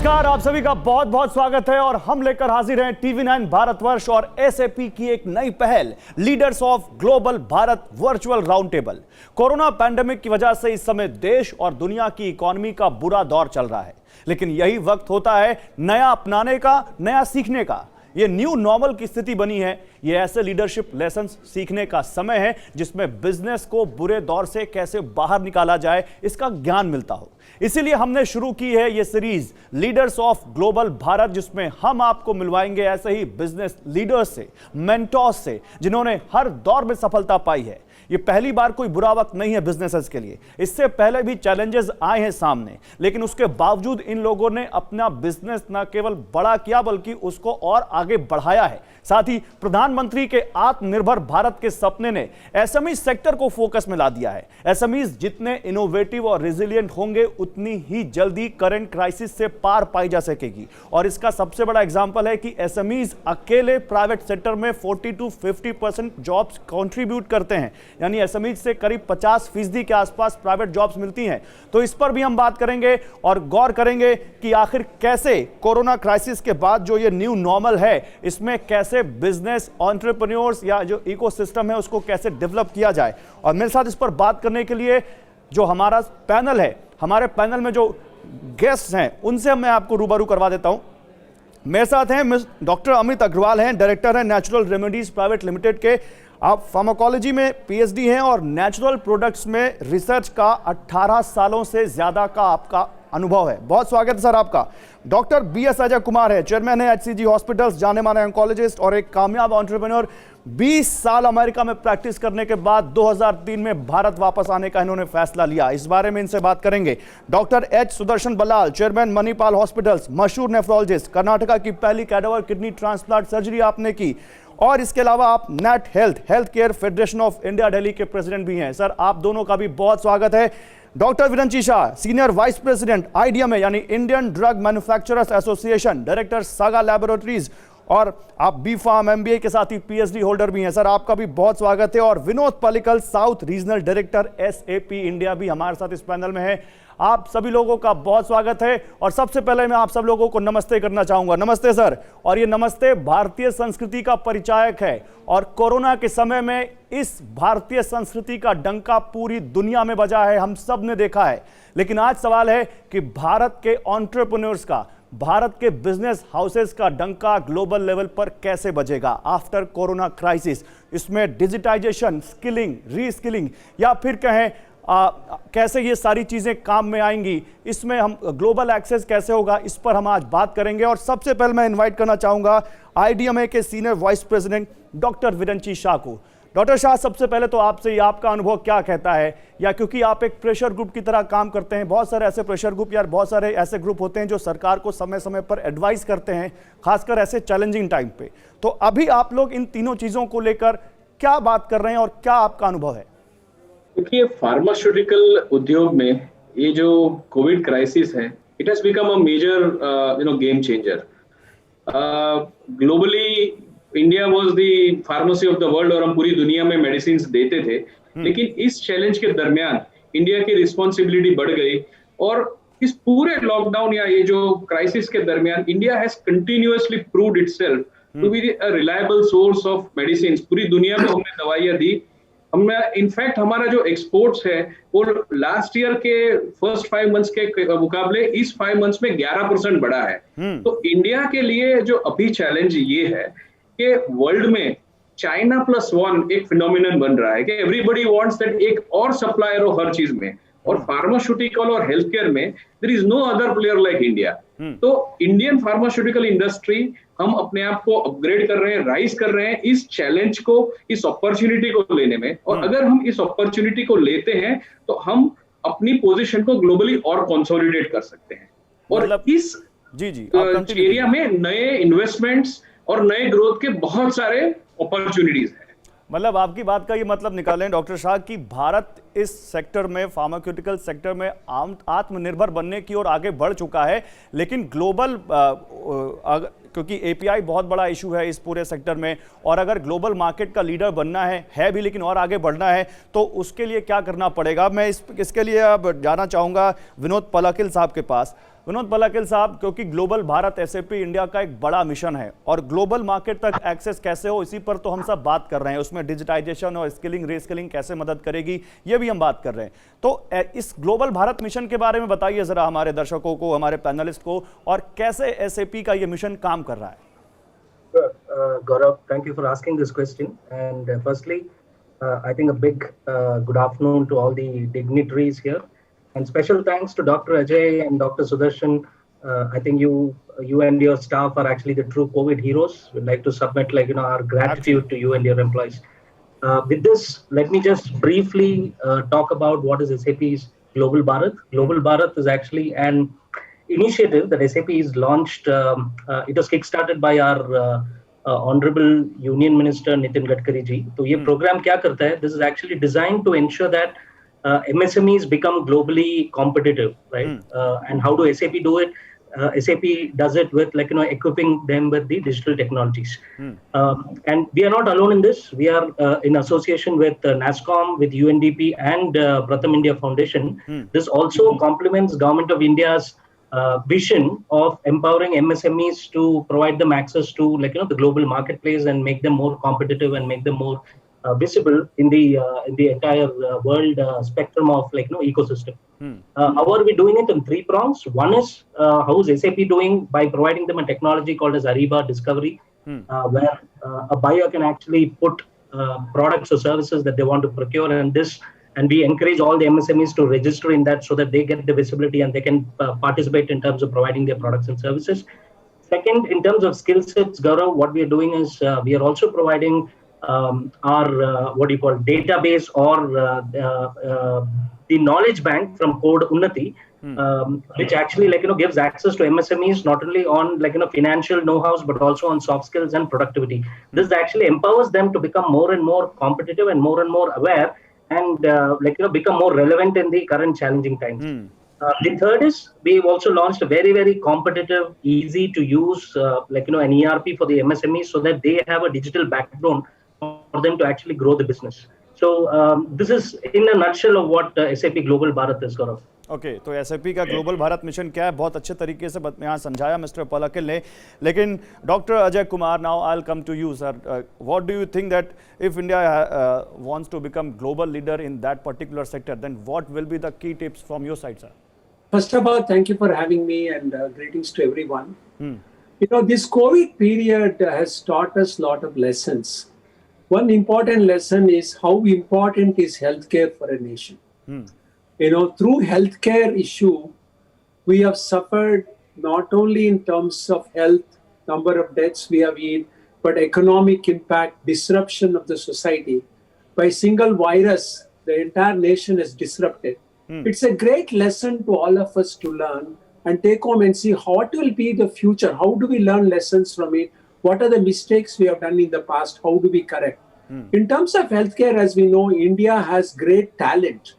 नमस्कार, आप सभी का बहुत बहुत स्वागत है और हम लेकर हाजिर हैं TV9 भारतवर्ष और SAP की एक नई पहल leaders of global Bharat virtual round table. Corona pandemic की वजह से इस समय देश और दुनिया की इकोनॉमी का बुरा दौर चल रहा है, लेकिन यही वक्त होता है नया अपनाने का, नया सीखने का। ये न्यू नॉर्मल की स्थिति बनी है। ये ऐसे लीडरशिप लेसन्स सीखने का समय है जिसमें बिजनेस को बुरे दौर से कैसे बाहर निकाला जाए इसका ज्ञान मिलता हो। इसीलिए हमने शुरू की है ये series leaders of global Bharat, जिसमें हम आपको मिलवाएंगे ऐसे ही बिजनेस लीडर्स से, मेंटोर्स से, जिन्होंने हर दौर में सफलता पाई है। ये पहली बार कोई बुरा वक्त नहीं है बिजनेसेस के लिए। इससे पहले भी चैलेंजेस आए हैं सामने, लेकिन उसके बावजूद इन लोगों ने अपना बिजनेस न केवल बड़ा किया बल्कि उसको और आगे बढ़ाया है। साथ ही प्रधानमंत्री के आत्मनिर्भर भारत के सपने ने एसएमई सेक्टर को फोकस में ला दिया है। एसएमईज जितने इनोवेटिव और रेजिलिएंट होंगे उतनी ही जल्दी करंट क्राइसिस से पार पाई जा सकेगी। और इसका सबसे बड़ा एग्जांपल है कि एसएमईज अकेले प्राइवेट सेक्टर में 40 to 50% जॉब्स कंट्रीब्यूट करते हैं, यानी एसएमईज से करीब 50% के आसपास प्राइवेट जॉब्स मिलती हैं। तो इस पर भी हम बात करेंगे और गौर करेंगे कि आखिर कैसे कोरोना क्राइसिस के बाद जो ये न्यू नॉर्मल है इसमें कैसे बिजनेस एंटरप्रेन्योर्स या जो इकोसिस्टम है उसको कैसे डेवलप किया जाए। और मेरे साथ इस पर बात करने के लिए जो हमारा पैनल है, हमारे पैनल में जो गेस्ट हैं उनसे मैं आपको रूबरू करवा देता हूं। मेरे साथ हैं डॉक्टर अमित अग्रवाल हैं, डायरेक्टर हैं नेचुरल रेमेडीज प्राइवेट लिमिटेड के। आप फार्माकोलॉजी में पीएचडी हैं और नेचुरल प्रोडक्ट्स में रिसर्च का 18 सालों से ज्यादा का आपका अनुभव है। बहुत स्वागत है सर आपका। डॉक्टर BS अजय कुमार है, चेयरमैन है HCG हॉस्पिटल्स, जाने माने ऑन्कोलॉजिस्ट और एक कामयाब एंटरप्रेन्योर। 20 साल अमेरिका में प्रैक्टिस करने के बाद 2003 में भारत वापस आने का इन्होंने फैसला लिया। इस बारे में इनसे बात करेंगे। Doctor H Sudarshan Ballal, chairman Manipal hospitals, मशहूर नेफ्रोलॉजिस्ट, कर्नाटका की पहली कैडावर किडनी ट्रांसप्लांट सर्जरी आपने की और इसके अलावा आप net health care federation of India Delhi के प्रेसिडेंट भी हैं। सर आप दोनों का भी बहुत स्वागत है। Doctor Viranchi Shah, senior vice president IDMA यानी Indian drug manufacturers association, director saga laboratories और आप B.Pharm MBA के साथ ही PhD होल्डर भी हैं। सर आपका भी बहुत स्वागत है। और Vinod Palikal, south regional director SAP India भी हमारे साथ इस पैनल में है। आप सभी लोगों का बहुत स्वागत है। और सबसे पहले मैं आप सब लोगों को नमस्ते करना चाहूंगा। नमस्ते सर। और ये नमस्ते भारतीय संस्कृति का परिचायक है और कोरोना के समय में इस भारतीय संस्कृति का डंका पूरी दुनिया में बजा है, हम सब ने देखा है। लेकिन आज सवाल है कि भारत के एंटरप्रेन्योर्स का, भारत के बिजनेस हाउसेस का डंका ग्लोबल लेवल पर कैसे बजेगा आफ्टर कोरोना क्राइसिस। इसमें डिजिटाइजेशन, स्किलिंग, रीस्किलिंग या फिर कहें कैसे ये सारी चीजें काम में आएंगी, इसमें हम ग्लोबल एक्सेस कैसे होगा, इस पर हम आज बात करेंगे। और सबसे पहले मैं इनवाइट करना चाहूंगा IDMA के senior vice president doctor Viranchi Shah को। डॉक्टर शाह, सबसे पहले तो आपसे ये आपका अनुभव क्या कहता है, या क्योंकि आप एक प्रेशर ग्रुप की तरह काम करते हैं, बहुत सारे ऐसे प्रेशर ग्रुप या बहुत सारे ऐसे ग्रुप होते हैं जो सरकार को समय समय पर एडवाइस करते हैं, खासकर ऐसे चैलेंजिंग टाइम पे। तो अभी आप लोग इन तीनों चीजों को लेकर क्या बात कर रहे हैं और क्या आपका अनुभव है? क्योंकि फार्मास्यूटिकल उद्योग में ये जो कोविड क्राइसिस है, it has become a major game changer. Globally India was the pharmacy of the world और हम पूरी दुनिया में मेडिसिन देते थे, लेकिन इस चैलेंज के दरमियान इंडिया की रिस्पॉन्सिबिलिटी बढ़ गई और इस पूरे लॉकडाउन या ये जो क्राइसिस के दरमियान India has continuously proved itself to be a reliable source of medicine. पूरी दुनिया में हमने दवाइयां दी। हमने इनफैक्ट हमारा जो एक्सपोर्ट्स है वो लास्ट ईयर के फर्स्ट 5 मंथ्स के मुकाबले इस 5 मंथ्स में 11% बढ़ा है। तो इंडिया के लिए जो अभी चैलेंज ये है कि वर्ल्ड में चाइना +1 एक फिनोमिनन बन रहा है कि एवरीबॉडी वांट्स दैट एक और सप्लायर हो हर चीज में, और फार्मास्यूटिकल और हेल्थ केयर में there is no other player like India. तो इंडियन फार्मास्यूटिकल इंडस्ट्री हम अपने आप को अपग्रेड कर रहे हैं, राइज कर रहे हैं इस चैलेंज को, इस अपॉर्चुनिटी को लेने में। और अगर हम इस अपॉर्चुनिटी को लेते हैं तो हम अपनी पोजीशन को ग्लोबली और कंसोलिडेट कर सकते हैं। और इस एरिया में नए इन्वेस्टमेंट्स और नए ग्रोथ के बहुत सारे अपॉर्चुनिटीज हैं। मतलब आपकी बात का ये मतलब निकालें डॉक्टर शाह कि भारत इस सेक्टर में, फार्मास्यूटिकल सेक्टर में आत्मनिर्भर बनने की ओर आगे बढ़ चुका है, लेकिन ग्लोबल क्योंकि API बहुत बड़ा इशू है इस पूरे सेक्टर में, और अगर ग्लोबल मार्केट का लीडर बनना है भी, लेकिन और आगे बढ़ना है तो उसके लिए क्या करना पड़ेगा? मैं इसके लिए अब जाना चाहूँगा विनोद पलाकिल साहब के पास। विनोद पलाकिल साहब, क्योंकि ग्लोबल भारत एसएपी इंडिया का एक बड़ा मिशन है और ग्लोबल मार्केट तक एक्सेस कैसे हो इसी पर तो हम सब बात कर रहे हैं। उसमें डिजिटाइजेशन और स्किलिंग रीस्किलिंग कैसे मदद करेगी ये भी हम बात कर रहे हैं। तो इस ग्लोबल भारत मिशन के बारे में बताइए जरा हमारे दर्शकों को, हमारे पैनलिस्ट को, और कैसे एसएपी का ये मिशन काम कर रहा है। Gaurav, thank you for asking this question. And firstly, I think a big good afternoon to all the dignitaries here. And special thanks to Dr. Ajay and Dr. Sudarshan. I think you and your staff are actually the true COVID heroes. We'd like to submit our gratitude to you and your employees. With this, let me just briefly talk about what is SAP's Global Bharat. Global Bharat is actually an initiative that SAP is launched. It was kickstarted by our Honorable Union Minister Nitin Gadkari ji. So, this program क्या करता है? This is actually designed to ensure that MSMEs become globally competitive, right? And how do SAP do it? SAP does it with equipping them with the digital technologies. And we are not alone in this. We are in association with NASSCOM, with UNDP and Pratham India Foundation. This also complements Government of India's vision of empowering MSMEs to provide them access to the global marketplace and make them more competitive and make them more visible in the entire world spectrum of ecosystem. How are we doing it in three prongs? One is how is SAP doing by providing them a technology called as Ariba Discovery, where a buyer can actually put products or services that they want to procure, and we encourage all the MSMEs to register in that so that they get the visibility and they can participate in terms of providing their products and services. Second, in terms of skill sets, Gaurav, what we are doing is we are also providing our database or the knowledge bank from Code Unnati, which actually gives access to MSMEs not only on financial know-hows but also on soft skills and productivity. This actually empowers them to become more and more competitive and more aware and become more relevant in the current challenging times. The third is we've also launched a very, very competitive, easy to use an ERP for the MSMEs so that they have a digital backbone for them to actually grow the business. So this is in a nutshell of what SAP Global Bharat is, Gaurav. Okay, तो SAP का global Bharat mission क्या है बहुत अच्छे तरीके से यहाँ समझाया मिस्टर पलाकिल ने। लेकिन doctor Ajay Kumar, now I will come to you sir, what do you think that if India wants to become global leader in that particular sector, then what will be the key tips from your side, sir? First of all, thank you for having me and greetings to everyone. This COVID period has taught us a lot of lessons. One important lesson is how important is healthcare for a nation. Through healthcare issue, we have suffered not only in terms of health, number of deaths we have had, but economic impact, disruption of the society. By single virus, the entire nation is disrupted. It's a great lesson to all of us to learn and take home and see what will be the future. How do we learn lessons from it? What are the mistakes we have done in the past? How do we correct? In terms of healthcare, as we know, India has great talent.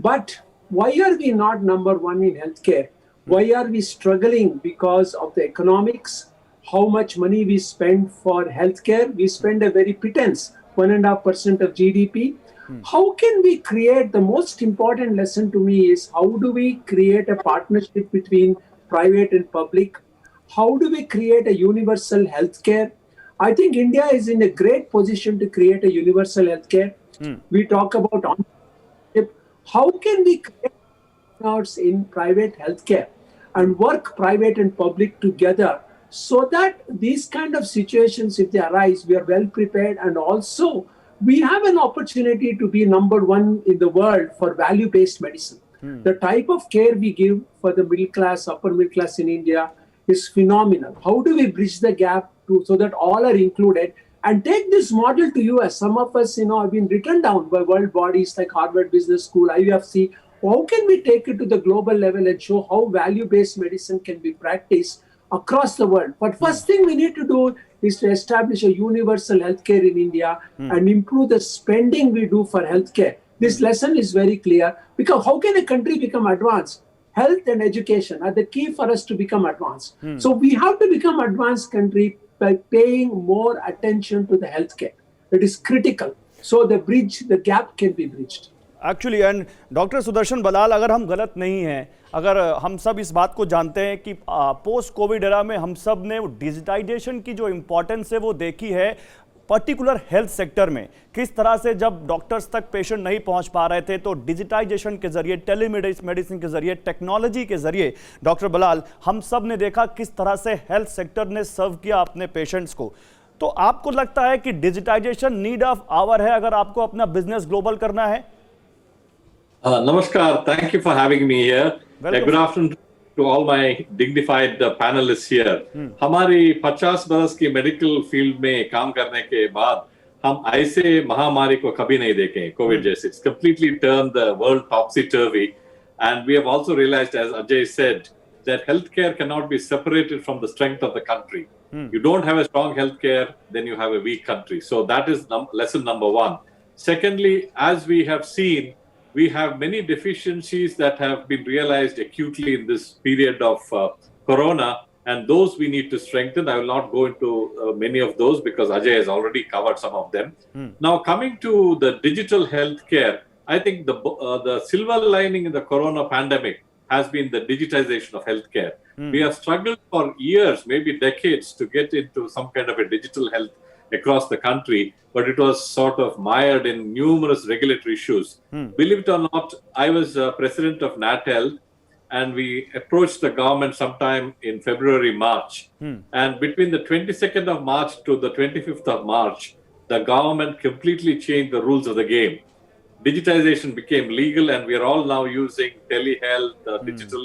But why are we not number one in healthcare? Why are we struggling? Because of the economics, how much money we spend for healthcare. We spend a very pittance, 1.5% of GDP. How can we create, the most important lesson to me is how do we create a partnership between private and public? How do we create a universal healthcare? I think India is in a great position to create a universal healthcare. We talk about entrepreneurship. How can we create partners in private healthcare and work private and public together so that these kind of situations, if they arise, we are well prepared, and also we have an opportunity to be number one in the world for value-based medicine. The type of care we give for the middle class, upper middle class in India is phenomenal. How do we bridge the gap so that all are included and take this model to US? Some of us, have been written down by world bodies like Harvard Business School, IFC. How can we take it to the global level and show how value-based medicine can be practiced across the world? But first thing we need to do is to establish a universal healthcare in India and improve the spending we do for healthcare. This lesson is very clear, because how can a country become advanced? Health and education are the key for us to become advanced. So we have to become advanced country by paying more attention to the healthcare. It is critical. So the gap can be bridged. Actually and doctor Sudarshan Balal, अगर हम गलत नहीं हैं, अगर हम सब इस बात को जानते हैं कि पोस्ट कोविड एरा में हम सब ने डिजिटाइजेशन की जो इम्पोर्टेंस है वो देखी है, पर्टिकुलर हेल्थ सेक्टर में किस तरह से जब डॉक्टर्स तक पेशेंट नहीं पहुंच पा रहे थे तो डिजिटाइजेशन के जरिए, टेलीमेडिसिन के जरिए, टेक्नोलॉजी के जरिए, डॉक्टर बलाल, हम सब ने देखा किस तरह से हेल्थ सेक्टर ने सर्व किया अपने पेशेंट्स को। तो आपको लगता है कि डिजिटाइजेशन नीड ऑफ आवर है अगर आपको अपना बिजनेस ग्लोबल करना है? Namaskar. Thank you for having me here. Good afternoon to all my dignified panelists here. हमारी 50 बरस की मेडिकल फील्ड में काम करने के बाद हम ऐसे महामारी को कभी नहीं देखे कोविड जैसे. It's completely turned the world topsy-turvy, and we have also realized, as Ajay said, that healthcare cannot be separated from the strength of the country. You don't have a strong healthcare, then you have a weak country. So that is lesson number one. Secondly, as we have seen, we have many deficiencies that have been realized acutely in this period of corona, and those we need to strengthen. I will not go into many of those because Ajay has already covered some of them. Now, coming to the digital healthcare, I think the silver lining in the corona pandemic has been the digitization of healthcare. We have struggled for years, maybe decades, to get into some kind of a digital health across the country, but it was sort of mired in numerous regulatory issues. Believe it or not, I was president of NatHealth, and we approached the government sometime in February, March. And between the 22nd of March to the 25th of March, the government completely changed the rules of the game. Digitization became legal, and we are all now using telehealth, digital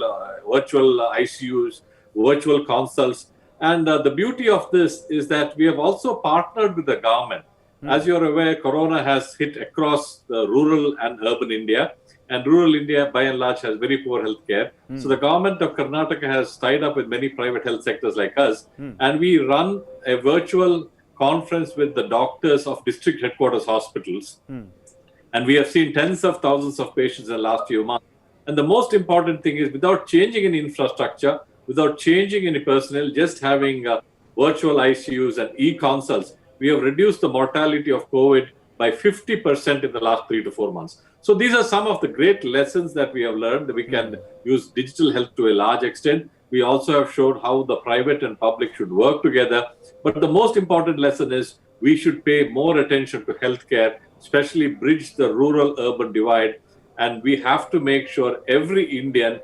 virtual ICUs, virtual consults. And the beauty of this is that we have also partnered with the government. As you're aware, Corona has hit across the rural and urban India, and rural India by and large has very poor healthcare. So the government of Karnataka has tied up with many private health sectors like us, and we run a virtual conference with the doctors of district headquarters hospitals. And we have seen tens of thousands of patients in the last few months. And the most important thing is, without changing any infrastructure, without changing any personnel, just having virtual ICUs and e-consults, we have reduced the mortality of COVID by 50% in the last 3 to 4 months. So these are some of the great lessons that we have learned, that we can use digital health to a large extent. We also have showed how the private and public should work together. But the most important lesson is we should pay more attention to healthcare, especially bridge the rural-urban divide. And we have to make sure every Indian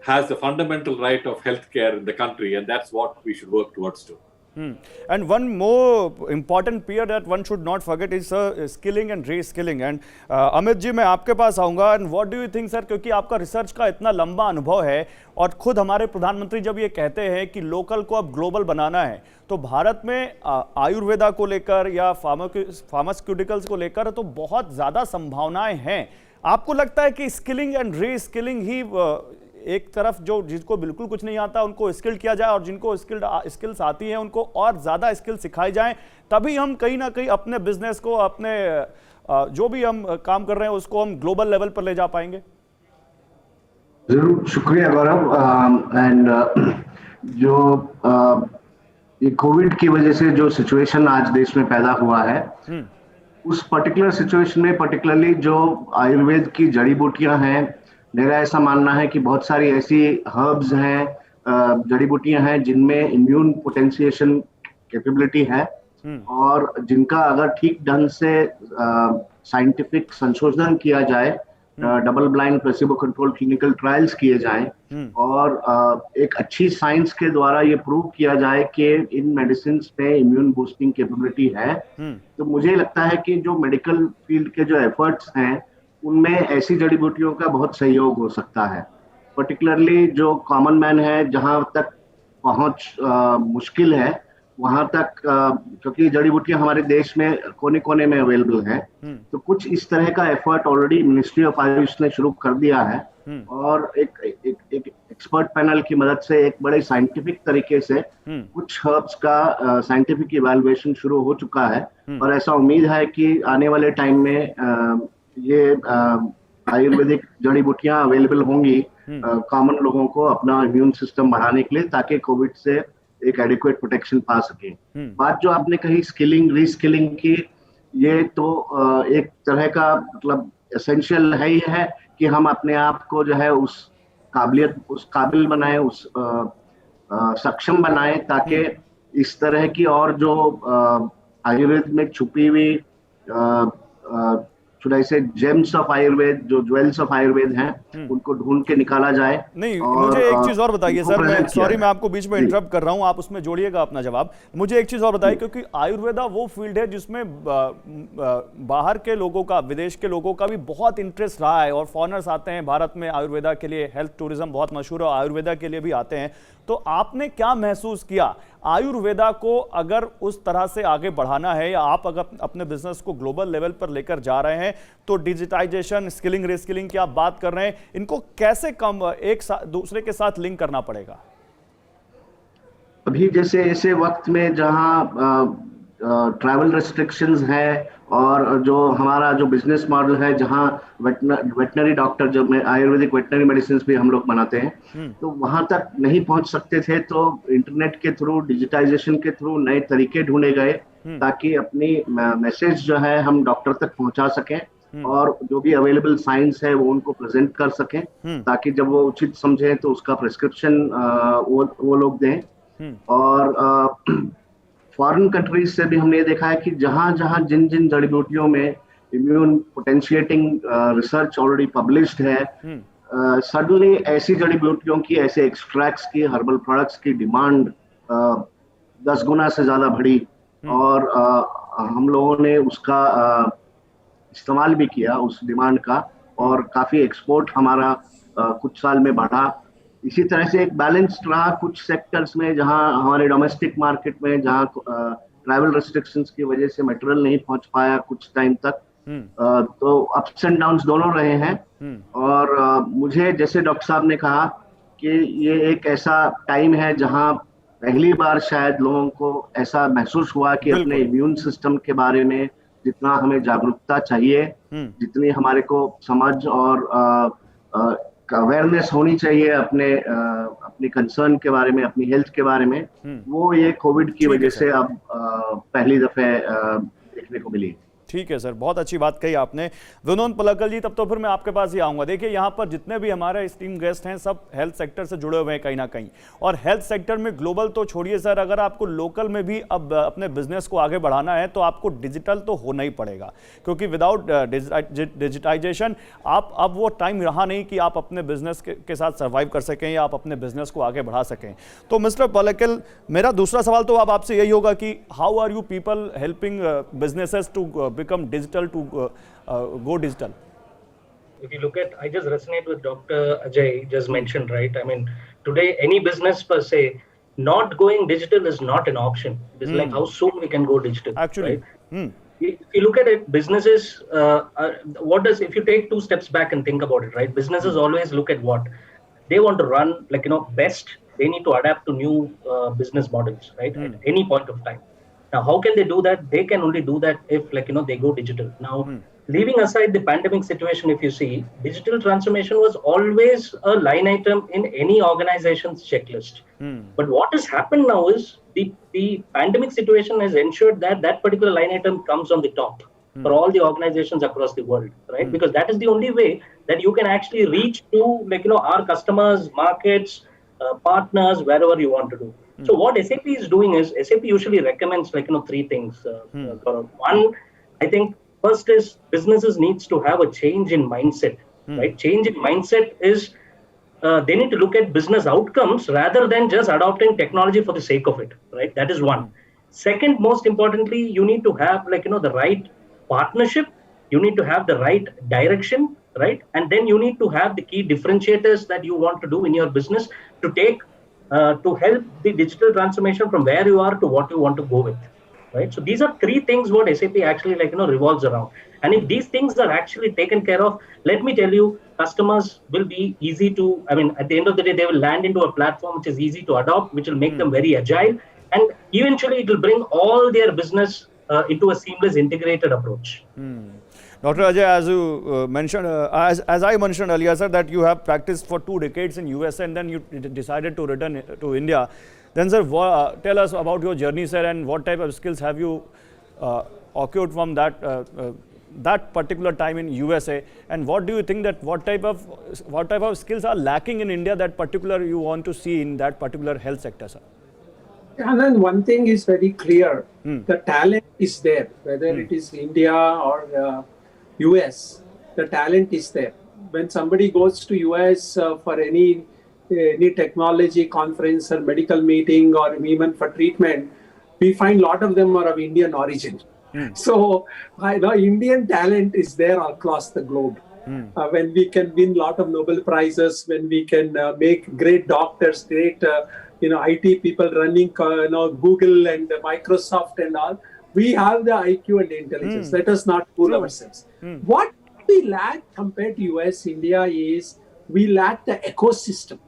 has the fundamental right of healthcare in the country, and that's what we should work towards too. And one more important peer that one should not forget is skilling and re-skilling. And Amit ji, मैं आपके पास आऊँगा. And what do you think, sir, क्योंकि आपका research का इतना लंबा अनुभव है और खुद हमारे प्रधानमंत्री जब ये कहते हैं कि लोकल को अब ग्लोबल बनाना है, तो भारत में आयुर्वेदा को लेकर या फार्मास्यूटिकल्स को लेकर तो बहुत ज़्यादा संभावनाएं हैं. आपको लगता है कि स्किलिंग एंड री-स्किलिंग ही एक तरफ जो जिसको बिल्कुल कुछ नहीं आता उनको स्किल्ड किया जाए और जिनको स्किल्स आती हैं उनको और ज़्यादा स्किल सिखाई जाए, तभी हम कहीं ना कहीं अपने बिजनेस को, अपने जो भी हम काम कर रहे हैं उसको हम ग्लोबल लेवल पर ले जा पाएंगे? जरूर, शुक्रिया गौरव. एंड जो ये कोविड की वजह से जो सिचुएशन आज देश में पैदा हुआ है, उस पर्टिकुलर सिचुएशन में पर्टिकुलरली जो आयुर्वेद की जड़ी बूटियां हैं, मेरा ऐसा मानना है कि बहुत सारी ऐसी हर्ब्स हैं, जड़ी बूटियां हैं जिनमें इम्यून पोटेंशिएशन कैपेबिलिटी है और जिनका अगर ठीक ढंग से साइंटिफिक संशोधन किया जाए, double blind placebo control clinical trials किए जाएं और एक अच्छी साइंस के द्वारा ये प्रूव किया जाए कि इन मेडिसिन में इम्यून बूस्टिंग कैपेबिलिटी है, तो मुझे लगता है कि जो मेडिकल फील्ड के जो एफर्ट्स हैं उनमें ऐसी जड़ी बूटियों का बहुत सहयोग हो सकता है. पर्टिकुलरली जो कॉमन मैन है, जहां तक पहुंच मुश्किल है वहां तक, क्योंकि जड़ी बूटियां हमारे देश में कोने कोने में अवेलेबल है, तो कुछ इस तरह का effort already ministry of Ayush ने शुरू कर दिया है और एक एक्सपर्ट पैनल की मदद से एक बड़े साइंटिफिक तरीके से कुछ हर्ब्स का साइंटिफिक इवैल्यूएशन शुरू हो चुका है और ऐसा उम्मीद है कि आने वाले टाइम में ये आयुर्वेदिक जड़ी बूटियां अवेलेबल होंगी कॉमन लोगों को अपना इम्यून सिस्टम बढ़ाने के लिए, ताकि कोविड से एक एडिक्वेट प्रोटेक्शन पा सके. बात जो आपने कही स्किलिंग रीस्किलिंग की, ये तो एक तरह का मतलब एसेंशियल है ही है कि हम अपने आप को जो है उस काबिल बनाएं, उस सक्षम बनाएं, ताकि इस तरह की और जो आयुर्वेद में छुपी हुई शुड आई से जेम्स ऑफ आयुर्वेद, जो ज्वेल्स ऑफ आयुर्वेद हैं, उनको ढूंढ के निकाला जाए। नहीं, और मुझे एक चीज और बताइए उनको सर, मैं present किया सॉरी जाए। मैं आपको बीच में इंटरप्ट कर रहा हूं, आप उसमें जोड़िएगा अपना जवाब। मुझे एक चीज और बताइए, क्योंकि आयुर्वेदा वो फील्ड है जिसमें बाहर के लोगों का, विदेश के लोगों का भी बहुत इंटरेस्ट रहा है और फॉरेनर्स आते हैं भारत में आयुर्वेदा के लिए। हेल्थ टूरिज्म बहुत मशहूर है, आयुर्वेदा के लिए भी आते हैं। तो आपने क्या महसूस किया, आयुर्वेदा को अगर उस तरह से आगे बढ़ाना है या आप अगर अपने बिजनेस को ग्लोबल लेवल पर लेकर जा रहे हैं, तो डिजिटाइजेशन, स्किलिंग, रिस्किलिंग की आप बात कर रहे हैं, इनको कैसे कम एक दूसरे के साथ लिंक करना पड़ेगा? अभी जैसे ऐसे वक्त में जहाँ ट्रैवल रिस्ट्रिक्शंस है और जो हमारा जो बिजनेस मॉडल है, जहाँ वेटनरी डॉक्टर, जब में आयुर्वेदिक वेटनरी मेडिसिन भी हम लोग बनाते हैं, तो वहां तक नहीं पहुंच सकते थे, तो इंटरनेट के थ्रू, डिजिटाइजेशन के थ्रू नए तरीके ढूंढे गए ताकि अपनी मैसेज जो है हम डॉक्टर तक पहुंचा सकें और जो भी अवेलेबल साइंस है वो उनको प्रेजेंट कर सकें, ताकि जब वो उचित समझें तो उसका प्रिस्क्रिप्शन वो लोग दें। और फॉरेन कंट्रीज से भी हमने ये देखा है कि जहां जहां जिन जिन जड़ी बूटियों में इम्यून पोटेंशिएटिंग रिसर्च ऑलरेडी पब्लिश्ड है, सडनली ऐसी जड़ी बूटियों की, ऐसे एक्सट्रैक्ट्स की, हर्बल प्रोडक्ट्स की डिमांड 10 गुना से ज्यादा बढ़ी और हम लोगों ने उसका इस्तेमाल भी किया, उस डिमांड का, और काफी एक्सपोर्ट हमारा कुछ साल में बढ़ा। इसी तरह से एक बैलेंस रहा कुछ सेक्टर्स में, जहां हमारे डोमेस्टिक मार्केट में जहां ट्रैवल रेस्ट्रिक्शंस की वजह से मटेरियल नहीं पहुंच पाया कुछ टाइम तक, तो अप्स एंड डाउन्स दोनों रहे हैं। और मुझे, जैसे डॉक्टर साहब ने कहा, कि ये एक ऐसा टाइम है जहां पहली बार शायद लोगों को ऐसा महसूस हुआ कि अपने इम्यून सिस्टम के बारे में जितना हमें जागरूकता चाहिए, जितनी हमारे को समझ और अवेयरनेस होनी चाहिए अपने कंसर्न के बारे में, अपनी हेल्थ के बारे में, वो ये कोविड की वजह से अब पहली दफे देखने को मिली। ठीक है सर, बहुत अच्छी बात कही आपने। विनोद पलक्कल जी, तब तो फिर मैं आपके पास ही आऊँगा। देखिए, यहाँ पर जितने भी हमारे स्टीम गेस्ट हैं, सब हेल्थ सेक्टर से जुड़े हुए हैं कहीं ना कहीं, और हेल्थ सेक्टर में ग्लोबल तो छोड़िए सर, अगर आपको लोकल में भी अब अपने बिजनेस को आगे बढ़ाना है तो आपको डिजिटल तो होना ही पड़ेगा, क्योंकि विदाउट डिजिटाइजेशन आप अब वो टाइम रहा नहीं कि आप अपने बिजनेस के साथ सर्वाइव कर सकें या आप अपने बिजनेस को आगे बढ़ा सकें। तो मिस्टर पलक्कल, मेरा दूसरा सवाल तो अब आपसे यही होगा कि how are you people helping businesses to become digital, to go digital? If you look at, I just resonate with Dr. Ajay just mentioned, right? I mean, today any business per se, not going digital is not an option. It is like how soon we can go digital. Actually, right? If you look at it, businesses, if you take 2 steps back and think about it, right? Businesses always look at what they want to run, like, best. They need to adapt to new business models, right? At any point of time. Now, how can they do that? They can only do that if, like, they go digital. Now, leaving aside the pandemic situation, if you see, digital transformation was always a line item in any organization's checklist. But what has happened now is the pandemic situation has ensured that that particular line item comes on the top for all the organizations across the world, right? Because that is the only way that you can actually reach to, like, our customers, markets, partners, wherever you want to do. So what SAP is doing is, SAP usually recommends, like, 3 things. One, I think first is businesses needs to have a change in mindset, right? Change in mindset is they need to look at business outcomes rather than just adopting technology for the sake of it, right? That is one. Second, most importantly, you need to have, like, the right partnership. You need to have the right direction, right? And then you need to have the key differentiators that you want to do in your business to take to help the digital transformation from where you are to what you want to go with, right? So these are 3 things what SAP actually, like, revolves around. And if these things are actually taken care of, let me tell you, customers will be easy to, I mean, at the end of the day, they will land into a platform which is easy to adopt, which will make them very agile, and eventually it will bring all their business into a seamless integrated approach. Dr. Ajay, as you mentioned, as I mentioned earlier, sir, that you have practiced for 2 decades in US and then you decided to return to India. Then, sir, tell us about your journey, sir, and what type of skills have you acquired from that that particular time in USA, and what do you think that what type of skills are lacking in India that particular you want to see in that particular health sector, sir? And then one thing is very clear: the talent is there, whether it is India or US. The talent is there. When somebody goes to US for any technology conference or medical meeting or even for treatment, we find a lot of them are of Indian origin. So Indian talent is there across the globe. When we can win a lot of Nobel Prizes, when we can make great doctors, great IT people running Google and Microsoft and all, we have the IQ and intelligence. Let us not fool ourselves. What we lack compared to US, India is we lack the ecosystem.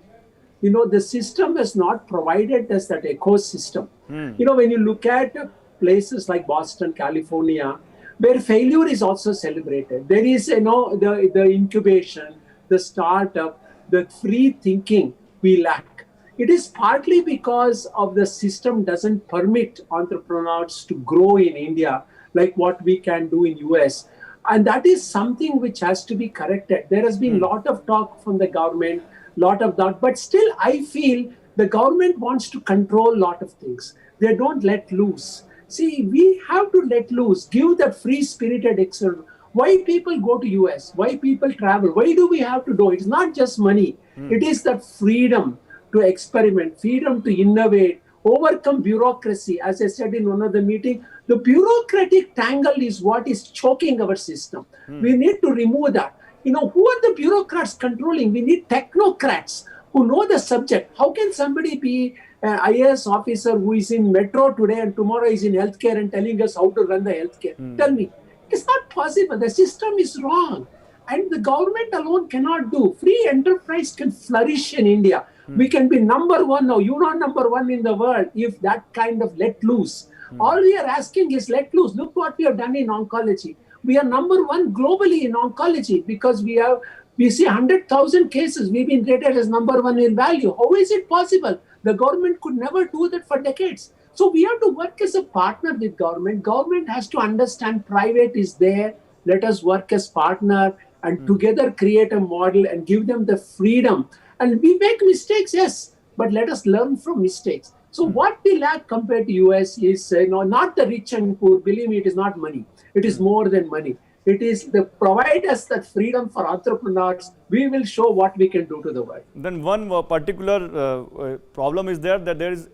The system is not provided as that ecosystem. When you look at places like Boston, California, where failure is also celebrated, there is, the incubation, the startup, the free thinking we lack. It is partly because of the system doesn't permit entrepreneurs to grow in India like what we can do in US. And that is something which has to be corrected. There has been a lot of talk from the government, lot of that, but still I feel the government wants to control a lot of things. They don't let loose. See, we have to let loose, give that free-spirited external. Why people go to US? Why people travel? Why do we have to do it? It's not just money. It is that freedom to experiment, freedom to innovate, overcome bureaucracy. As I said in one of the meetings, the bureaucratic tangle is what is choking our system. We need to remove that. Who are the bureaucrats controlling? We need technocrats who know the subject. How can somebody be an IAS officer who is in metro today and tomorrow is in healthcare and telling us how to run the healthcare? Tell me. It's not possible. The system is wrong. And the government alone cannot do. Free enterprise can flourish in India. We can be number one now. You're not number one in the world if that kind of let loose. All we are asking is let loose. Look what we have done in oncology. We are number one globally in oncology because we see 100,000 cases. We've been rated as number one in value. How is it possible? The government could never do that for decades. So we have to work as a partner with government. Government has to understand private is there. Let us work as partner and together create a model and give them the freedom. And we make mistakes, yes, but let us learn from mistakes. So what we lack compared to US is not the rich and poor. Believe me, it is not money. It is more than money. It is the provide us that freedom for entrepreneurs. We will show what we can do to the world. Then one particular problem is there that there is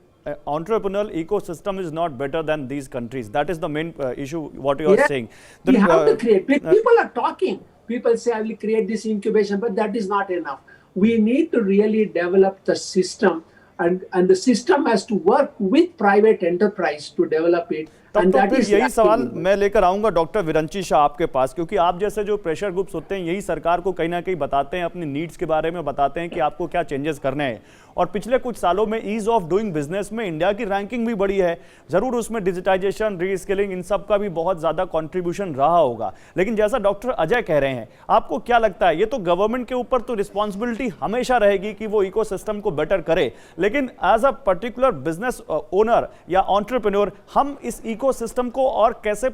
entrepreneurial ecosystem is not better than these countries. That is the main issue. What you are saying. We have to create. People are talking. People say I will create this incubation, but that is not enough. We need to really develop the system, and the system has to work with private enterprise to develop it. तब तो फिर यही सवाल मैं लेकर आऊंगा doctor Viranchi Shah आपके पास, क्योंकि आप जैसे जो प्रेशर ग्रुप्स होते हैं यही सरकार को कहीं ना कहीं बताते हैं, अपनी नीड्स के बारे में बताते हैं कि आपको क्या चेंजेस करने हैं। और पिछले कुछ सालों में ईज ऑफ डूइंग बिजनेस में इंडिया की रैंकिंग भी बढ़ी है। जरूर उसमें डिजिटाइजेशन, रीस्किलिंग, इन सब का भी बहुत ज्यादा कॉन्ट्रीब्यूशन रहा होगा, लेकिन जैसा डॉक्टर अजय कह रहे हैं, आपको क्या लगता है ये तो गवर्नमेंट के ऊपर तो रिस्पॉन्सिबिलिटी हमेशा रहेगी कि वो इकोसिस्टम को बेटर करे, लेकिन as a particular business owner या एंटरप्रेन्योर हम इस इकोसिस्टम को और कैसे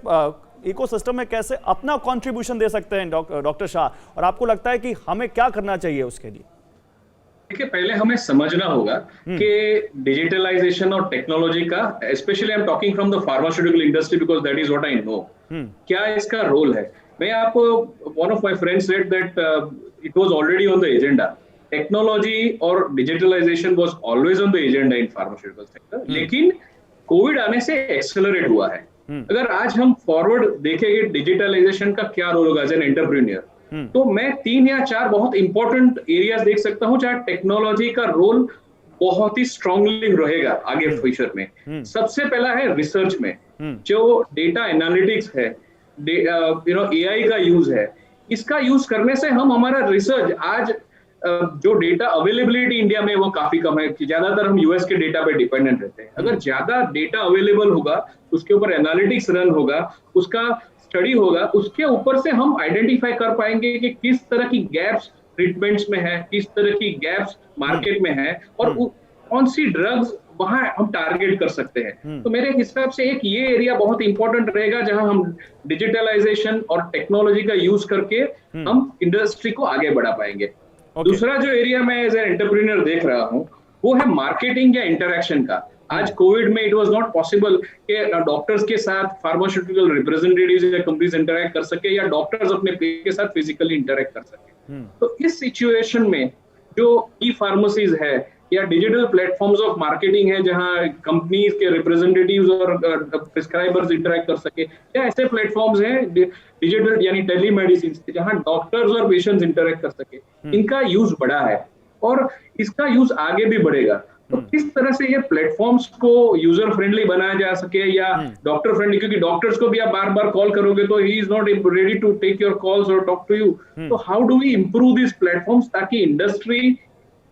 इकोसिस्टम में कैसे अपना कंट्रीब्यूशन दे सकते हैं डॉक्टर शाह, और आपको लगता है कि हमें क्या करना चाहिए उसके लिए? देखिए, पहले हमें समझना होगा कि डिजिटलाइजेशन और टेक्नोलॉजी का, specially I am talking from the pharmaceutical industry because that is what I know, क्या इसका रोल है। मैं आपको, one of my friends said that it was already on the agenda. Technology और digitalization was always on the agenda in pharmaceutical sector, लेकिन Covid आने से accelerate हुआ है। अगर आज हम फॉरवर्ड देखेंगे डिजिटलाइजेशन का क्या रोल होगा एज एन एंटरप्रेन्योर, तो मैं 3 या 4 बहुत इंपॉर्टेंट एरियाज देख सकता हूं जहां टेक्नोलॉजी का रोल बहुत ही स्ट्रांगली रहेगा आगे फ्यूचर में। सबसे पहला है रिसर्च में, जो डेटा एनालिटिक्स है, एआई का यूज है, इसका यूज करने से हम हमारा रिसर्च, आज जो डेटा अवेलेबिलिटी इंडिया में वो काफी कम है, ज्यादातर हम यूएस के डेटा पे डिपेंडेंट रहते हैं। अगर ज्यादा डेटा अवेलेबल होगा, उसके ऊपर एनालिटिक्स रन होगा, उसका स्टडी होगा, उसके ऊपर से हम आइडेंटिफाई कर पाएंगे कि किस तरह की गैप्स ट्रीटमेंट्स में है, किस तरह की गैप्स मार्केट में है, और कौन सी ड्रग्स वहां हम टारगेट कर सकते हैं। तो मेरे हिसाब से एक ये एरिया बहुत इंपॉर्टेंट रहेगा जहां हम डिजिटलाइजेशन और टेक्नोलॉजी का यूज करके हम इंडस्ट्री को आगे बढ़ा पाएंगे। दूसरा जो एरिया मैं एज एन एंटरप्रेन्योर देख रहा हूँ वो है मार्केटिंग या इंटरेक्शन का। आज कोविड में इट वाज नॉट पॉसिबल कि डॉक्टर्स के साथ फार्मास्यूटिकल रिप्रेजेंटेटिव्स या कंपनीज इंटरेक्ट कर सके या डॉक्टर्स अपने पेशेंट के साथ फिजिकली इंटरेक्ट कर सके। तो इस सिचुएशन में जो ई फार्मेसीज है या डिजिटल प्लेटफॉर्म्स ऑफ मार्केटिंग है जहां कंपनीज के रिप्रेजेंटेटिव्स और प्रिस्क्राइबर्स इंटरेक्ट कर सके, या ऐसे प्लेटफॉर्म्स हैं डिजिटल यानी टेलीमेडिसिन जहां डॉक्टर्स और पेशेंट्स इंटरेक्ट कर सके, इनका यूज बढ़ा है और इसका यूज आगे भी बढ़ेगा। तो किस तरह से ये प्लेटफॉर्म्स को यूजर फ्रेंडली बनाया जा सके या डॉक्टर फ्रेंडली, क्योंकि डॉक्टर्स को भी आप बार बार कॉल करोगे तो he is not ready to take your calls और टॉक टू यू। तो how do we improve this platforms ताकि इंडस्ट्री,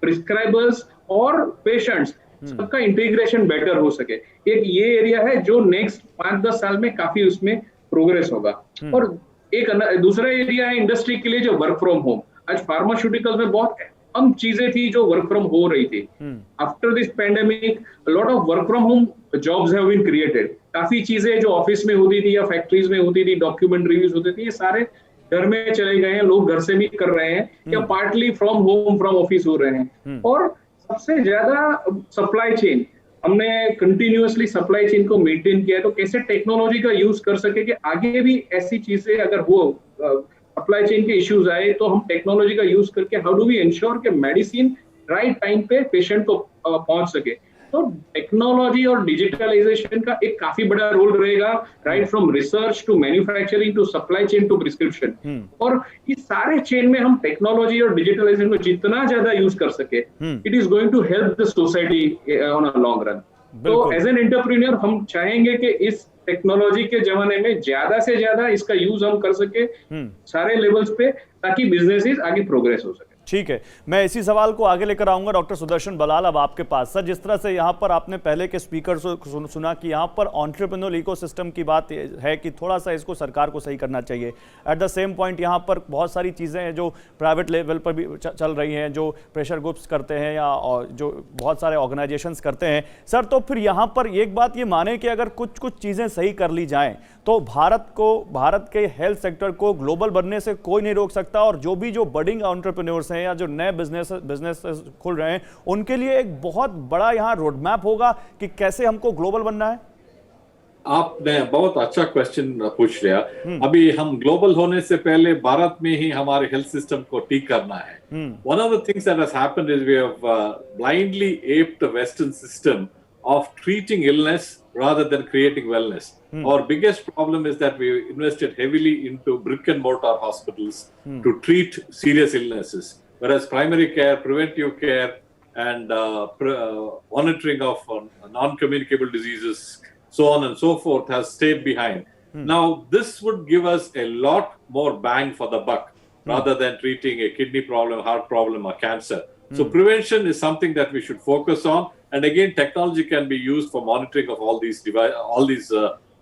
प्रिस्क्राइबर्स और पेशेंट्स सबका इंटीग्रेशन बेटर हो सके। एक ये एरिया है जो नेक्स्ट 5-10 साल में काफी उसमें प्रोग्रेस होगा। और एक दूसरा एरिया है इंडस्ट्री के लिए जो वर्क फ्रॉम होम। आज फार्मास्यूटिकल्स में बहुत कम चीजें थी जो वर्क फ्रॉम हो रही थी। After this pandemic lot of work from home jobs have been created. काफी चीजें जो ऑफिस में होती थी या फैक्ट्रीज में होती थी, डॉक्यूमेंट रिव्यूज होते थे, ये सारे घर में चले गए हैं, लोग घर से भी कर रहे हैं या partly from home from office हो रहे हैं। और सबसे ज्यादा सप्लाई चेन, हमने कंटिन्यूअसली सप्लाई चेन को मेंटेन किया है। तो कैसे टेक्नोलॉजी का यूज कर सके कि आगे भी ऐसी चीजें अगर हो, सप्लाई चेन के इश्यूज आए तो हम टेक्नोलॉजी का यूज करके हाउ डू वी इंश्योर कि मेडिसिन राइट टाइम पे पेशेंट को पहुंच सके। तो टेक्नोलॉजी और डिजिटलाइजेशन का एक काफी बड़ा रोल रहेगा, right from research to manufacturing to supply chain to prescription. और इस सारे चेन में हम टेक्नोलॉजी और डिजिटलाइजेशन को जितना ज्यादा यूज कर सके, it is going to help the society on a long run. तो एज एन एंटरप्रेन्योर हम चाहेंगे कि इस टेक्नोलॉजी के जमाने में ज्यादा से ज्यादा इसका यूज हम कर सके सारे लेवल्स पे, ताकि बिजनेसेस आगे प्रोग्रेस हो सके। ठीक है, मैं इसी सवाल को आगे लेकर आऊंगा डॉक्टर सुदर्शन बलाल अब आपके पास। सर, जिस तरह से यहाँ पर आपने पहले के स्पीकर से सुना कि यहाँ पर एंटरप्रेन्योर इकोसिस्टम की बात है कि थोड़ा सा इसको सरकार को सही करना चाहिए। एट द सेम पॉइंट यहाँ पर बहुत सारी चीज़ें हैं जो प्राइवेट लेवल पर भी चल रही हैं, जो प्रेशर ग्रुप्स करते हैं या और जो बहुत सारे ऑर्गेनाइजेशंस करते हैं। सर, तो फिर यहाँ पर एक बात ये माने कि अगर कुछ कुछ चीज़ें सही कर ली जाएँ तो भारत के हेल्थ सेक्टर को ग्लोबल बनने से कोई नहीं रोक सकता, और जो बडिंग एंटरप्रेन्योर्स हैं या जो नए बिजनेस खुल रहे हैं उनके लिए एक बहुत बड़ा यहाँ रोड मैप होगा कि कैसे हमको ग्लोबल बनना है। आपने बहुत अच्छा क्वेश्चन पूछ लिया। अभी हम ग्लोबल होने से पहले भारत में ही हमारे हेल्थ सिस्टम को ठीक करना है। One of the things that has happened is we have blindly aped the western system of treating illness rather than creating wellness. Our biggest problem is that we invested heavily into brick and mortar hospitals to treat serious illnesses, whereas primary care, preventive care, and monitoring of non-communicable diseases, so on and so forth, has stayed behind. Now, this would give us a lot more bang for the buck rather than treating a kidney problem, heart problem, or cancer. So prevention is something that we should focus on. And again, technology can be used for monitoring of all these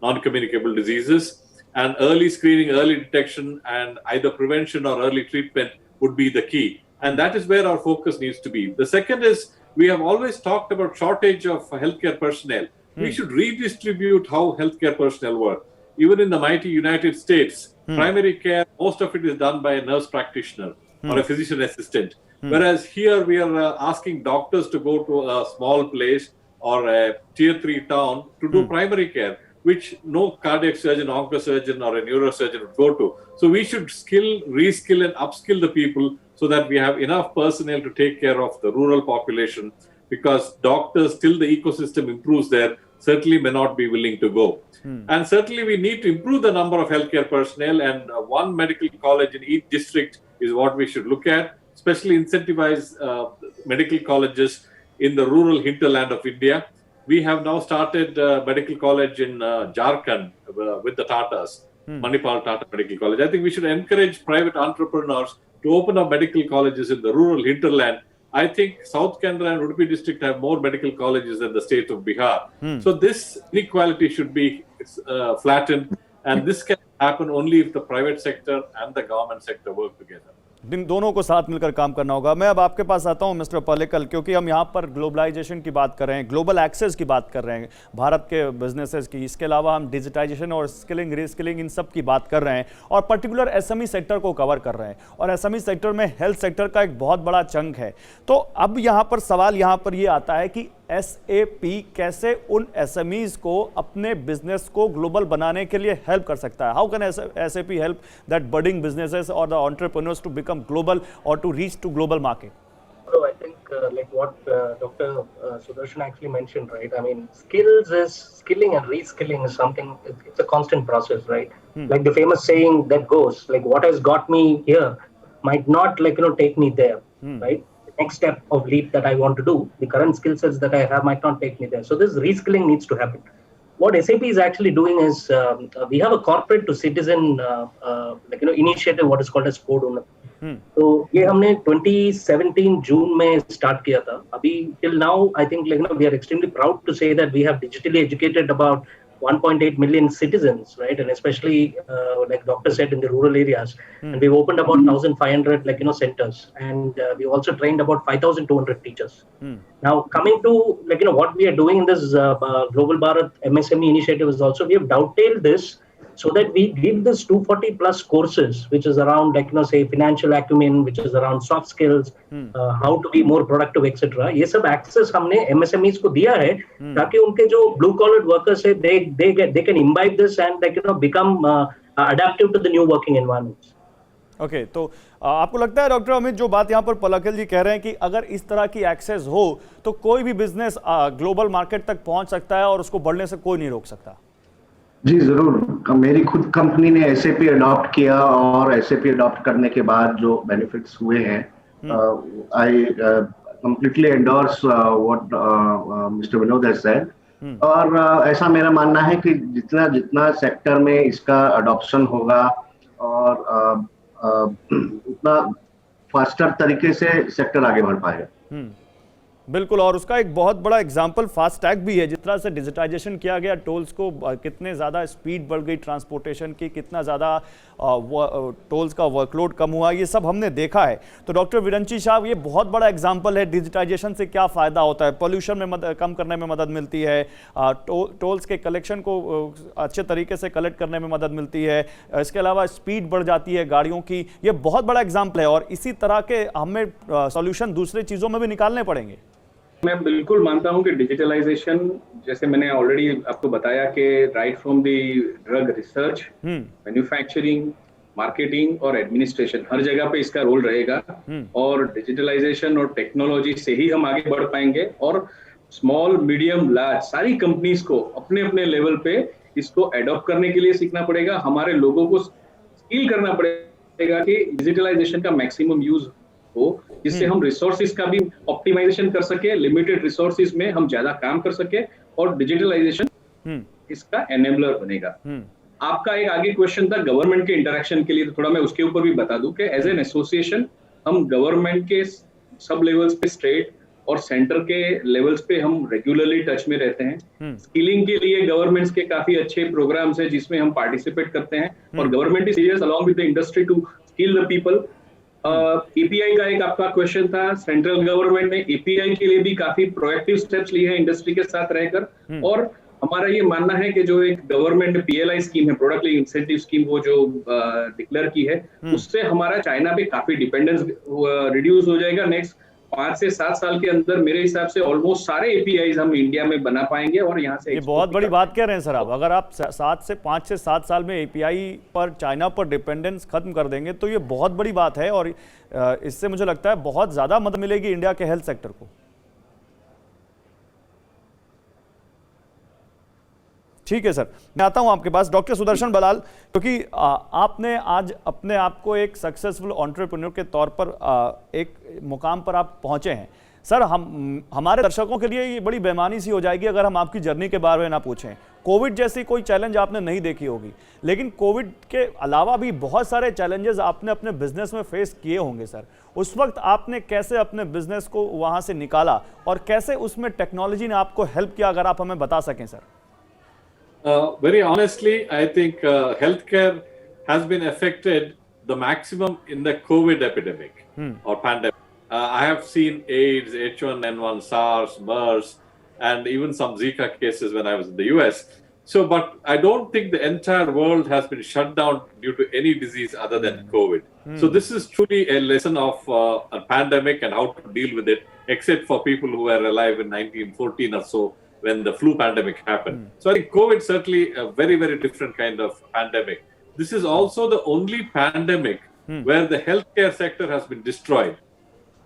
non-communicable diseases, and early screening, early detection, and either prevention or early treatment would be the key. And that is where our focus needs to be. The second is, we have always talked about shortage of healthcare personnel. We should redistribute how healthcare personnel work. Even in the mighty United States, primary care, most of it is done by a nurse practitioner or a physician assistant. Whereas here we are asking doctors to go to a small place or a tier 3 town to do primary care, which no cardiac surgeon, oncosurgeon, or a neurosurgeon would go to. So we should reskill and upskill the people so that we have enough personnel to take care of the rural population, because doctors, till the ecosystem improves there, certainly may not be willing to go. And certainly we need to improve the number of healthcare personnel, and one medical college in each district is what we should look at. Especially incentivize medical colleges in the rural hinterland of India. We have now started medical college in Jharkhand with the Tatas, Manipal Tata Medical College. I think we should encourage private entrepreneurs to open up medical colleges in the rural hinterland. I think South Canara and Udupi district have more medical colleges than the state of Bihar. So this inequality should be flattened, and this can happen only if the private sector and the government sector work together. दोनों को साथ मिलकर काम करना होगा। मैं अब आपके पास आता हूं मिस्टर पल्लिकल, क्योंकि हम यहां पर ग्लोबलाइजेशन की बात कर रहे हैं, ग्लोबल एक्सेस की बात कर रहे हैं भारत के बिजनेसेस की। इसके अलावा हम डिजिटाइजेशन और स्किलिंग, रीस्किलिंग, इन सब की बात कर रहे हैं और पर्टिकुलर एसएमई सेक्टर को कवर कर रहे हैं। और एसएमई सेक्टर में हेल्थ सेक्टर का एक बहुत बड़ा चंक है। तो अब यहां पर सवाल यहां पर ये आता है कि SAP कैसे उन SMEs को अपने बिजनेस को ग्लोबल बनाने के लिए हेल्प कर सकता है? How can SAP help that budding businesses और the entrepreneurs to become global or to reach to global market? So I think like what Dr. Sudarshan actually mentioned, right? I mean, skilling and reskilling is something, it's a constant process, right? Like the famous saying that goes, like what has got me here might not take me there, right? The next step of leap that I want to do, the current skill sets that I have might not take me there. So this reskilling needs to happen. What SAP is actually doing is we have a corporate to citizen initiative, what is called as Code Owner. तो ये हमने 2017 जून में start किया था। अभी till now I think we are extremely proud to say that we have digitally educated about 1.8 million citizens, right? And especially like doctor said, in the rural areas, and we've opened about 1,500 centers, and we also trained about 5,200 teachers. Now coming to what we are doing in this Global Bharat MSME initiative is also we have dovetailed this so that we give this 240 plus courses, which is around say financial acumen, which is around soft skills, how to be more productive, etc. ये सब access हमने MSMEs को दिया है ताकि उनके जो blue collar workers है they can imbibe this and become adaptive to the new working environments. Okay तो आपको लगता है डॉक्टर अमित, जो बात यहाँ पर पल्लिकल जी कह रहे हैं कि अगर इस तरह की एक्सेस हो तो कोई भी बिजनेस ग्लोबल मार्केट तक पहुंच सकता है और उसको बढ़ने से कोई नहीं रोक सकता? जी जरूर। मेरी खुद कंपनी ने SAP अडॉप्ट किया और SAP अडॉप्ट करने के बाद जो बेनिफिट्स हुए हैं, I completely endorse what mister Vinod has said. और ऐसा मेरा मानना है कि जितना जितना सेक्टर में इसका अडॉप्शन होगा और उतना फास्टर तरीके से सेक्टर आगे बढ़ पाएगा। बिल्कुल, और उसका एक बहुत बड़ा एग्जाम्पल फास्टैग भी है। जिस तरह से डिजिटाइजेशन किया गया, टोल्स को कितने ज़्यादा स्पीड बढ़ गई ट्रांसपोर्टेशन की, कितना ज़्यादा टोल्स का वर्कलोड कम हुआ, ये सब हमने देखा है। तो डॉक्टर विरंची साहब, ये बहुत बड़ा एग्जाम्पल है डिजिटाइजेशन से क्या फ़ायदा होता है। पोल्यूशन में कम करने में मदद मिलती है, टोल्स के कलेक्शन को अच्छे तरीके से कलेक्ट करने में मदद मिलती है, इसके अलावा स्पीड बढ़ जाती है गाड़ियों की। ये बहुत बड़ा एग्जाम्पल है और इसी तरह के हमें सॉल्यूशन दूसरे चीज़ों में भी निकालने पड़ेंगे। मैं बिल्कुल मानता हूं कि डिजिटलाइजेशन, जैसे मैंने ऑलरेडी आपको बताया कि right from the drug research, manufacturing, marketing और एडमिनिस्ट्रेशन, हर जगह पे इसका रोल रहेगा। और डिजिटलाइजेशन और टेक्नोलॉजी से ही हम आगे बढ़ पाएंगे। और स्मॉल, मीडियम, लार्ज सारी कंपनीज को अपने अपने लेवल पे इसको एडॉप्ट करने के लिए सीखना पड़ेगा। हमारे लोगों को स्किल करना पड़ेगा कि डिजिटलाइजेशन का मैक्सिमम यूज हो, जिससे हम रिसोर्सेज का भी ऑप्टिमाइजेशन कर सके, लिमिटेड रिसोर्सेज में हम ज्यादा काम कर सके, और डिजिटलाइजेशन इसका एनेबलर बनेगा। आपका एक आगे क्वेश्चन था गवर्नमेंट के इंटरेक्शन के लिए, तो थोड़ा मैं उसके ऊपर भी बता दूं कि एज एन एसोसिएशन हम गवर्नमेंट के सब लेवल्स पे, स्टेट और सेंटर के लेवल्स पे हम रेगुलरली टच में रहते हैं। स्किलिंग के लिए गवर्नमेंट्स के काफी अच्छे प्रोग्राम्स हैं जिसमें हम पार्टिसिपेट करते हैं, और government is serious along with the industry to skill the people. API का एक आपका क्वेश्चन था, सेंट्रल गवर्नमेंट ने एपीआई के लिए भी काफी प्रोएक्टिव स्टेप्स लिए हैं इंडस्ट्री के साथ रहकर। और हमारा ये मानना है कि जो एक गवर्नमेंट PLI स्कीम है, प्रोडक्ट लिंक इंसेंटिव स्कीम, वो जो डिक्लेयर की है, उससे हमारा चाइना पे काफी डिपेंडेंस रिड्यूस हो जाएगा। नेक्स्ट 5 से 7 साल के अंदर मेरे हिसाब से ऑलमोस्ट सारे APIs हम इंडिया में बना पाएंगे और यहाँ से। ये बहुत बड़ी बात कह रहे हैं सर आप। अगर आप 5 से 7 साल में API पर, चाइना पर डिपेंडेंस खत्म कर देंगे तो ये बहुत बड़ी बात है, और इससे मुझे लगता है बहुत ज्यादा मदद मिलेगी इंडिया के हेल्थ सेक्टर को। ठीक है सर, मैं आता हूं आपके पास डॉक्टर सुदर्शन बलाल, क्योंकि आपने आज अपने आप को एक सक्सेसफुल एंटरप्रेन्योर के तौर पर एक मुकाम पर आप पहुंचे हैं। सर, हमारे दर्शकों के लिए ये बड़ी बेईमानी सी हो जाएगी अगर हम आपकी जर्नी के बारे में ना पूछें। कोविड जैसी कोई चैलेंज आपने नहीं देखी होगी, लेकिन कोविड के अलावा भी बहुत सारे चैलेंजेस आपने अपने बिजनेस में फेस किए होंगे सर। उस वक्त आपने कैसे अपने बिजनेस को वहां से निकाला और कैसे उसमें टेक्नोलॉजी ने आपको हेल्प किया, अगर आप हमें बता सकें sir. Very honestly, I think healthcare has been affected the maximum in the COVID epidemic or pandemic. I have seen AIDS, H1N1, SARS, MERS, and even some Zika cases when I was in the US. So, but I don't think the entire world has been shut down due to any disease other than COVID. So this is truly a lesson of a pandemic and how to deal with it, except for people who were alive in 1914 or so when the flu pandemic happened. So I think COVID is certainly a very, very different kind of pandemic. This is also the only pandemic where the healthcare sector has been destroyed.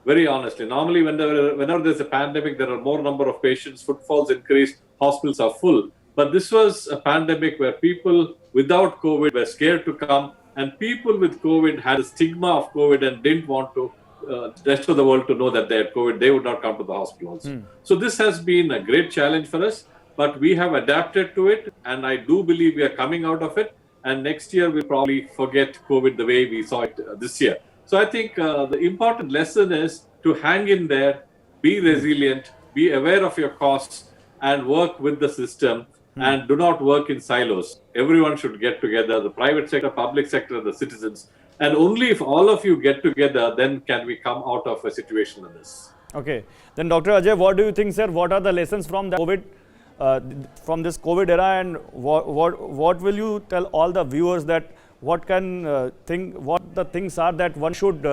Very honestly, normally whenever there's a pandemic, there are more number of patients, footfalls increase, hospitals are full. But this was a pandemic where people without COVID were scared to come, and people with COVID had a stigma of COVID and didn't want to the rest of the world to know that they had COVID. They would not come to the hospital also. So this has been a great challenge for us, but we have adapted to it, and I do believe we are coming out of it. And next year we'll probably forget COVID the way we saw it this year. So I think the important lesson is to hang in there, be resilient, be aware of your costs, and work with the system. And do not work in silos. Everyone should get together, the private sector, public sector, the citizens. And only if all of you get together, then can we come out of a situation like this. Okay. Then Dr. Ajay, what do you think, sir? What are the lessons from the from this COVID era, and what will you tell all the viewers that what the things are that one should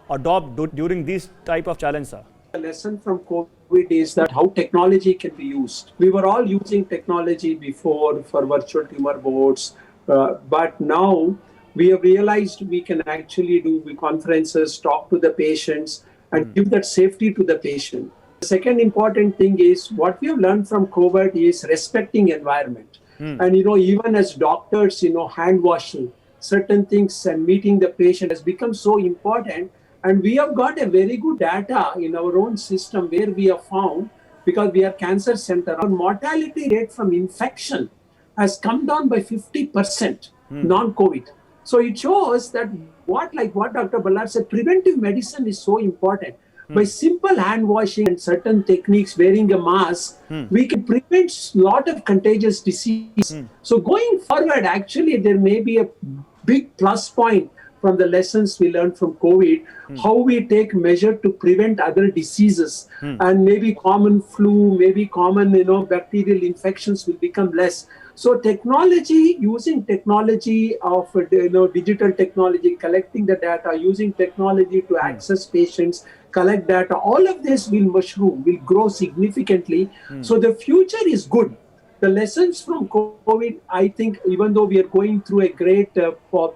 adopt during these type of challenges, sir? The lesson from COVID is that how technology can be used. We were all using technology before for virtual tumor boards, but now we have realized we can actually do conferences, talk to the patients, and give that safety to the patient. The second important thing is what we have learned from COVID is respecting environment. And even as doctors, hand washing, certain things and meeting the patient has become so important. And we have got a very good data in our own system where we have found, because we are cancer center, our mortality rate from infection has come down by 50%, non-COVID. So it shows that what Dr. Ballard said, preventive medicine is so important. By simple hand washing and certain techniques, wearing a mask, we can prevent a lot of contagious disease. So going forward, actually, there may be a big plus point from the lessons we learned from COVID, how we take measure to prevent other diseases, and maybe common flu, maybe common bacterial infections will become less. So technology, using technology of digital technology, collecting the data, using technology to access patients, collect data, all of this will mushroom, will grow significantly. So the future is good. The lessons from COVID, I think, even though we are going through a great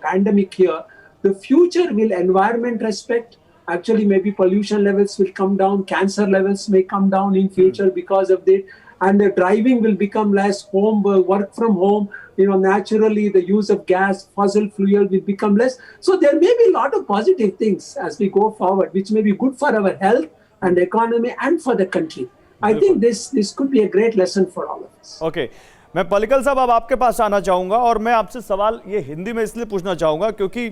pandemic here, the future will environment respect. Actually, maybe pollution levels will come down, cancer levels may come down in future because of that, and the driving will become less, work from home, naturally the use of gas, fossil fuel will become less. So there may be a lot of positive things as we go forward, which may be good for our health and economy and for the country. I think this could be a great lesson for all of us. Okay. मैं पलिकल साहब अब आपके पास आना चाहूँगा, और मैं आपसे सवाल ये हिंदी में इसलिए पूछना चाहूँगा क्योंकि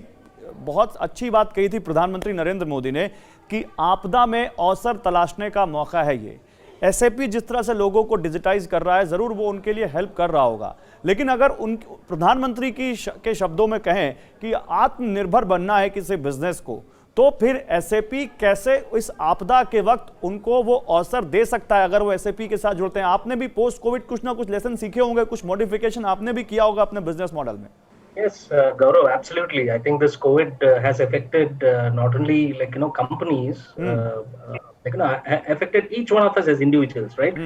बहुत अच्छी बात कही थी प्रधानमंत्री नरेंद्र मोदी ने कि आपदा में अवसर तलाशने का मौका है ये। एसएपी जिस तरह से लोगों को डिजिटाइज कर रहा है, ज़रूर वो उनके लिए हेल्प कर रहा होगा, लेकिन अगर प्रधानमंत्री के शब्दों में कहें कि आत्मनिर्भर बनना है किसी बिजनेस को, तो फिर एसएपी कैसे इस आपदा के वक्त उनको वो अवसर दे सकता है अगर वो एसएपी के साथ जुड़ते हैं? आपने भी पोस्ट कोविड कुछ ना कुछ लेसन सीखे होंगे, कुछ मॉडिफिकेशन आपने भी किया होगा अपने बिजनेस मॉडल में। Yes, Gaurav, absolutely. I think this COVID has affected not only companies, affected each one of us as individuals, right?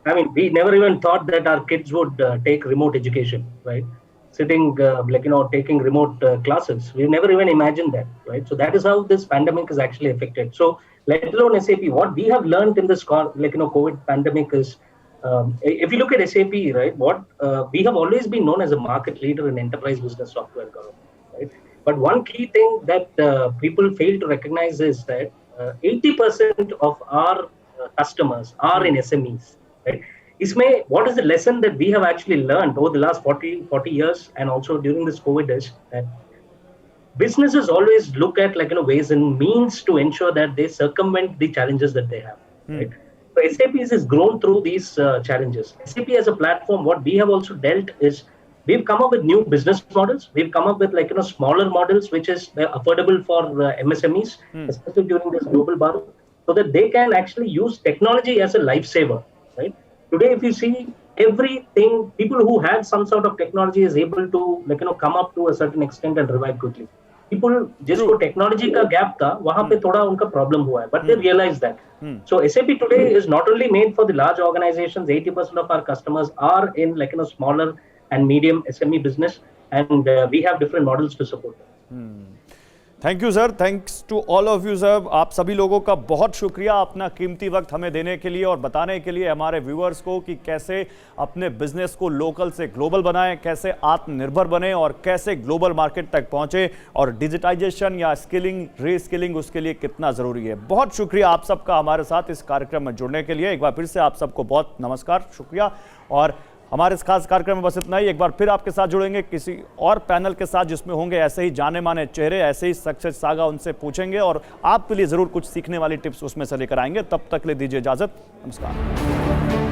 I mean, we never even thought that our kids would take remote education, right? Sitting, taking remote classes. We never even imagined that, right? So that is how this pandemic is actually affected. So let alone SAP, what we have learned in this, COVID pandemic is, if you look at SAP, right, what we have always been known as a market leader in enterprise business software, right? But one key thing that people fail to recognize is that 80% of our customers are in SMEs, right? What is the lesson that we have actually learned over the last 40 years and also during this COVID is that businesses always look at ways and means to ensure that they circumvent the challenges that they have, right? So SAP has grown through these challenges. SAP as a platform, what we have also dealt is we've come up with new business models. We've come up with smaller models which is affordable for MSMEs, especially during this global Bharat, so that they can actually use technology as a lifesaver, right? Today, if you see everything, people who had some sort of technology is able to come up to a certain extent and revive quickly. People जिसको technology का gap था, वहाँ पे थोड़ा उनका problem हुआ है, but they realize that. So SAP today is not only made for the large organizations. 80% of our customers are in smaller and medium SME business, and we have different models to support them. Thank you sir, thanks to all of you sir. आप सभी लोगों का बहुत शुक्रिया अपना कीमती वक्त हमें देने के लिए और बताने के लिए हमारे व्यूअर्स को कि कैसे अपने बिजनेस को लोकल से ग्लोबल बनाएं, कैसे आत्मनिर्भर बने और कैसे ग्लोबल मार्केट तक पहुंचे, और डिजिटाइजेशन या स्किलिंग, रीस्किलिंग उसके लिए कितना ज़रूरी है। बहुत शुक्रिया आप सबका हमारे साथ इस कार्यक्रम में जुड़ने के लिए। एक बार फिर से आप सबको बहुत नमस्कार, शुक्रिया। और हमारे इस खास कार्यक्रम में बस इतना ही। एक बार फिर आपके साथ जुड़ेंगे किसी और पैनल के साथ जिसमें होंगे ऐसे ही जाने माने चेहरे, ऐसे ही सक्सेस सागा उनसे पूछेंगे और आपके लिए ज़रूर कुछ सीखने वाली टिप्स उसमें से लेकर आएंगे। तब तक ले दीजिए इजाज़त, नमस्कार।